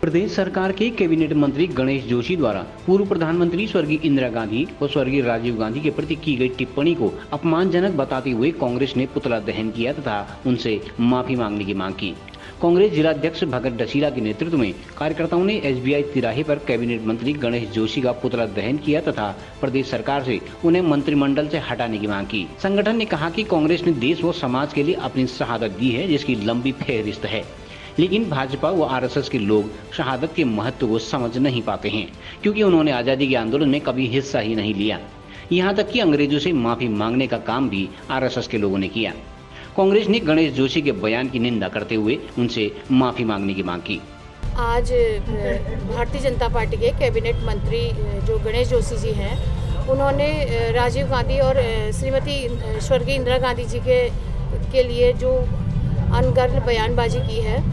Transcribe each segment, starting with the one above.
प्रदेश सरकार के कैबिनेट मंत्री गणेश जोशी द्वारा पूर्व प्रधानमंत्री स्वर्गीय इंदिरा गांधी और स्वर्गीय राजीव गांधी के प्रति की गई टिप्पणी को अपमानजनक बताते हुए कांग्रेस ने पुतला दहन किया तथा उनसे माफी मांगने की मांग की। कांग्रेस जिलाध्यक्ष भगत डसीला के नेतृत्व में कार्यकर्ताओं ने SBI तिराहे पर कैबिनेट मंत्री गणेश जोशी का पुतला दहन किया तथा प्रदेश सरकार से उन्हें मंत्रिमंडल से हटाने की मांग की। संगठन ने कहा कि कांग्रेस ने देश व समाज के लिए अपनी शहादत दी है, जिसकी लंबी फहरिस्त है, लेकिन भाजपा व RSS के लोग शहादत के महत्व को समझ नहीं पाते हैं, क्योंकि उन्होंने आजादी के आंदोलन में कभी हिस्सा ही नहीं लिया। यहाँ तक कि अंग्रेजों से माफी मांगने का काम भी RSS के लोगों ने किया। कांग्रेस ने गणेश जोशी के बयान की निंदा करते हुए उनसे माफी मांगने की मांग की। आज भारतीय जनता पार्टी के कैबिनेट मंत्री जो गणेश जोशी जी हैं, उन्होंने राजीव गांधी और श्रीमती स्वर्गीय इंदिरा गांधी जी के लिए जो अनगढ़ बयानबाजी की है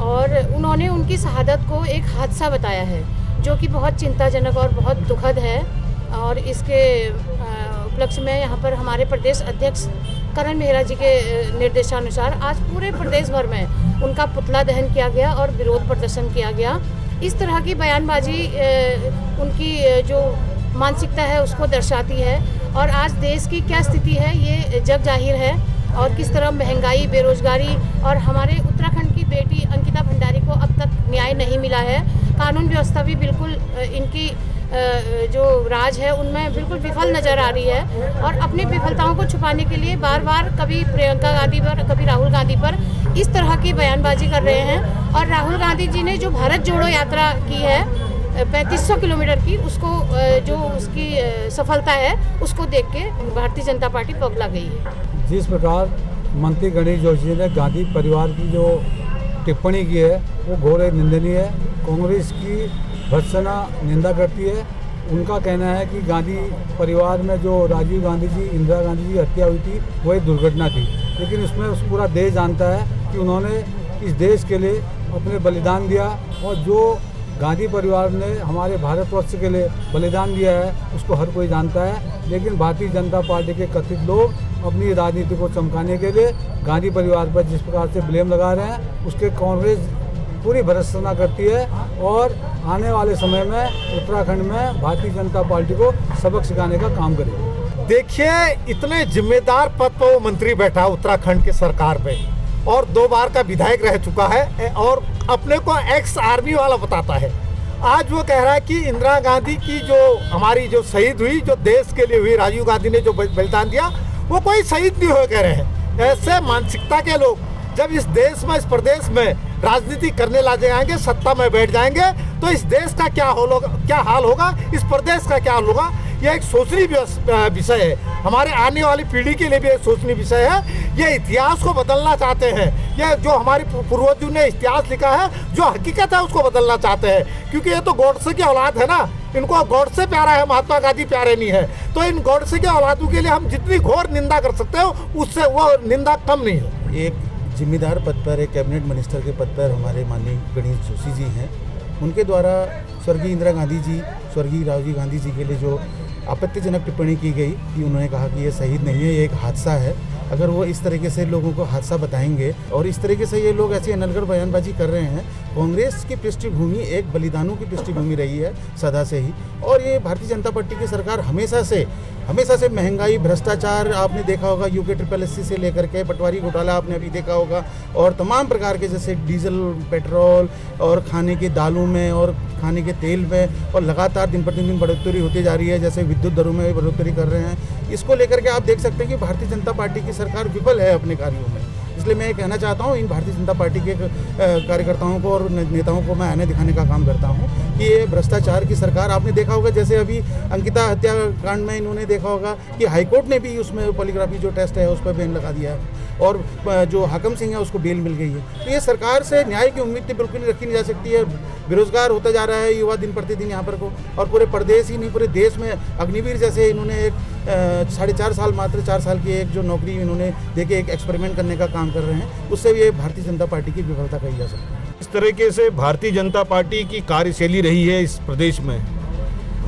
और उन्होंने उनकी शहादत को एक हादसा बताया है, जो कि बहुत चिंताजनक और बहुत दुखद है। और इसके उपलक्ष्य में यहाँ पर हमारे प्रदेश अध्यक्ष करण मेहरा जी के निर्देशानुसार आज पूरे प्रदेश भर में उनका पुतला दहन किया गया और विरोध प्रदर्शन किया गया। इस तरह की बयानबाजी उनकी जो मानसिकता है उसको दर्शाती है और आज देश की क्या स्थिति है ये जग जाहिर है, और किस तरह महंगाई, बेरोजगारी और हमारे उत्तराखंड की बेटी अंकिता भंडारी को अब तक न्याय नहीं मिला है। कानून व्यवस्था भी बिल्कुल इनकी जो राज है उनमें बिल्कुल विफल नज़र आ रही है और अपनी विफलताओं को छुपाने के लिए बार बार कभी प्रियंका गांधी पर, कभी राहुल गांधी पर इस तरह की बयानबाजी कर रहे हैं। और राहुल गांधी जी ने जो भारत जोड़ो यात्रा की है 3500 किलोमीटर की, उसको जो उसकी सफलता है उसको देख के भारतीय जनता पार्टी पगला गई है। जिस प्रकार मंत्री गणेश जोशी ने गांधी परिवार की जो टिप्पणी की है वो घोर निंदनीय है। कांग्रेस की भर्त्सना निंदा करती है। उनका कहना है कि गांधी परिवार में जो राजीव गांधी जी, इंदिरा गांधी जी हत्या हुई थी वो एक दुर्घटना थी, लेकिन उसमें पूरा देश जानता है कि उन्होंने इस देश के लिए अपने बलिदान दिया और जो गांधी परिवार ने हमारे भारतवर्ष के लिए बलिदान दिया है उसको हर कोई जानता है। लेकिन भारतीय जनता पार्टी के कथित लोग अपनी राजनीति को चमकाने के लिए गांधी परिवार पर जिस प्रकार से ब्लेम लगा रहे हैं उसके कांग्रेस पूरी भर्त्सना करती है और आने वाले समय में उत्तराखंड में भारतीय जनता पार्टी को सबक सिखाने का काम करेगी। देखिए, इतने जिम्मेदार पद पर वो मंत्री बैठा उत्तराखंड के सरकार में और 2 बार का विधायक रह चुका है और अपने को एक्स आर्मी वाला बताता है। आज वो कह रहा है कि इंदिरा गांधी की जो हमारी जो शहीद हुई, जो देश के लिए हुई, राजीव गांधी ने जो बलिदान दिया वो कोई शहीद नहीं हो कह रहे हैं। ऐसे मानसिकता के लोग जब इस देश में, इस प्रदेश में राजनीति करने ला जाएंगे, सत्ता में बैठ जाएंगे, तो इस देश का क्या हाल होगा, इस प्रदेश का क्या हाल होगा, यह एक सोचनीय विषय है। हमारे आने वाली पीढ़ी के लिए भी एक सोचनीय विषय है। ये इतिहास को बदलना चाहते हैं। यह जो हमारे पूर्वजों ने इतिहास लिखा है, जो हकीकत है उसको बदलना चाहते हैं, क्योंकि ये तो गॉडसे की औलाद है ना। इनको गॉडसे प्यारा है, महात्मा गांधी प्यारे नहीं है। तो इन गॉडसे के औलादों के लिए हम जितनी घोर निंदा कर सकते हो उससे वो निंदा कम नहीं है। एक जिम्मेदार पद पर, एक कैबिनेट मिनिस्टर के पद पर हमारे माननीय गणेश जोशी जी हैं। उनके द्वारा स्वर्गीय इंदिरा गांधी जी, स्वर्गीय राजीव गांधी जी के लिए जो आपत्तिजनक टिप्पणी की गई कि उन्होंने कहा कि ये शहीद नहीं है, ये एक हादसा है। अगर वो इस तरीके से लोगों को हादसा बताएंगे और इस तरीके से ये लोग ऐसी अनलगढ़ बयानबाजी कर रहे हैं, कांग्रेस की पृष्ठभूमि एक बलिदानों की पृष्ठभूमि रही है सदा से ही। और ये भारतीय जनता पार्टी की सरकार हमेशा से महंगाई, भ्रष्टाचार आपने देखा होगा, UK SSS से लेकर के पटवारी घोटाला आपने अभी देखा होगा, और तमाम प्रकार के जैसे डीजल, पेट्रोल और खाने के दालों में और खाने के तेल में, और लगातार दिन प्रतिदिन बढ़ोतरी होती जा रही है। जैसे विद्युत दरों में भी बढ़ोतरी कर रहे हैं। इसको लेकर के आप देख सकते हैं कि भारतीय जनता पार्टी की सरकार विफल है अपने कार्यों में। इसलिए मैं ये कहना चाहता हूँ इन भारतीय जनता पार्टी के कार्यकर्ताओं को और नेताओं को मैं आईना दिखाने का काम करता हूँ कि ये भ्रष्टाचार की सरकार। आपने देखा होगा जैसे अभी अंकिता हत्याकांड में इन्होंने देखा होगा कि हाईकोर्ट ने भी उसमें पॉलीग्राफी जो टेस्ट है उस पर बैन लगा दिया है और जो हाकम सिंह है उसको बेल मिल गई है। तो ये सरकार से न्याय की उम्मीद तो बिल्कुल रखी नहीं जा सकती है। बेरोजगार होता जा रहा है युवा दिन प्रतिदिन यहाँ पर को, और पूरे प्रदेश ही नहीं पूरे देश में अग्निवीर जैसे इन्होंने एक 4.5 साल, मात्र 4 साल की एक जो नौकरी इन्होंने देके एक एक्सपेरिमेंट करने का काम कर रहे हैं। उससे ये भारतीय जनता पार्टी की विफलता कही जा सकती है। इस तरीके से भारतीय जनता पार्टी की कार्यशैली रही है इस प्रदेश में।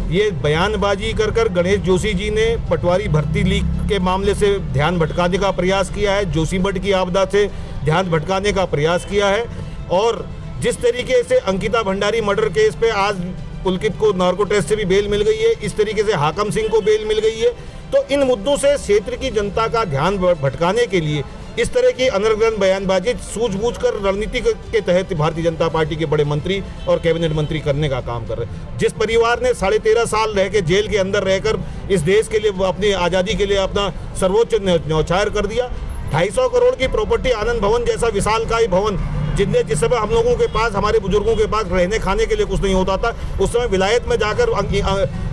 ये बयानबाजी कर गणेश जोशी जी ने पटवारी भर्ती लीक के मामले से ध्यान भटकाने का प्रयास किया है, जोशीमठ की आपदा से ध्यान भटकाने का प्रयास किया है, और जिस तरीके से अंकिता भंडारी मर्डर केस पे आज पुलकित को नार्को टेस्ट से भी बेल मिल गई है, इस तरीके से हाकम सिंह को बेल मिल गई है, तो इन मुद्दों से क्षेत्र की जनता का ध्यान भटकाने के लिए इस तरह की अनर्गल बयानबाजी सूझबूझकर रणनीति के तहत भारतीय जनता पार्टी के बड़े मंत्री और कैबिनेट मंत्री करने का काम कर रहे हैं। जिस परिवार ने 13.5 साल रह के जेल के अंदर रहकर इस देश के लिए, अपनी आज़ादी के लिए अपना सर्वोच्च न्यौछावर कर दिया, 250 करोड़ की प्रॉपर्टी आनंद भवन जैसा विशालकाय भवन, जिस समय हम लोगों के पास, हमारे बुजुर्गों के पास रहने खाने के लिए कुछ नहीं होता था, उस समय विलायत में जाकर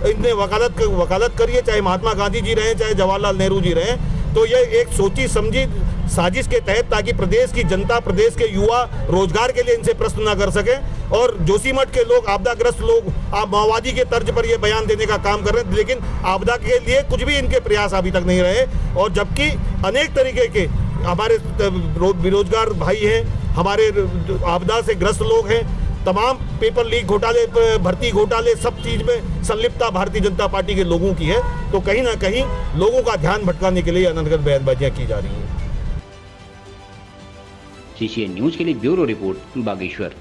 इनने वकालत करी है, चाहे महात्मा गांधी जी रहे, चाहे जवाहरलाल नेहरू जी रहे। तो ये एक सोची समझी साजिश के तहत, ताकि प्रदेश की जनता, प्रदेश के युवा रोजगार के लिए इनसे प्रश्न न कर सके, और जोशीमठ के लोग, आपदाग्रस्त लोग, आप माओवादी के तर्ज पर ये बयान देने का काम कर रहे हैं, लेकिन आपदा के लिए कुछ भी इनके प्रयास अभी तक नहीं रहे। और जबकि अनेक तरीके के हमारे बेरोजगार भाई हैं, हमारे आपदा से ग्रस्त लोग हैं, तमाम पेपर लीक घोटाले, भर्ती घोटाले, सब चीज़ में संलिप्तता भारतीय जनता पार्टी के लोगों की है। तो कहीं ना कहीं लोगों का ध्यान भटकाने के लिए अनर्गल बयानबाजियां की जा रही हैं। CCN न्यूज के लिए ब्यूरो रिपोर्ट बागेश्वर।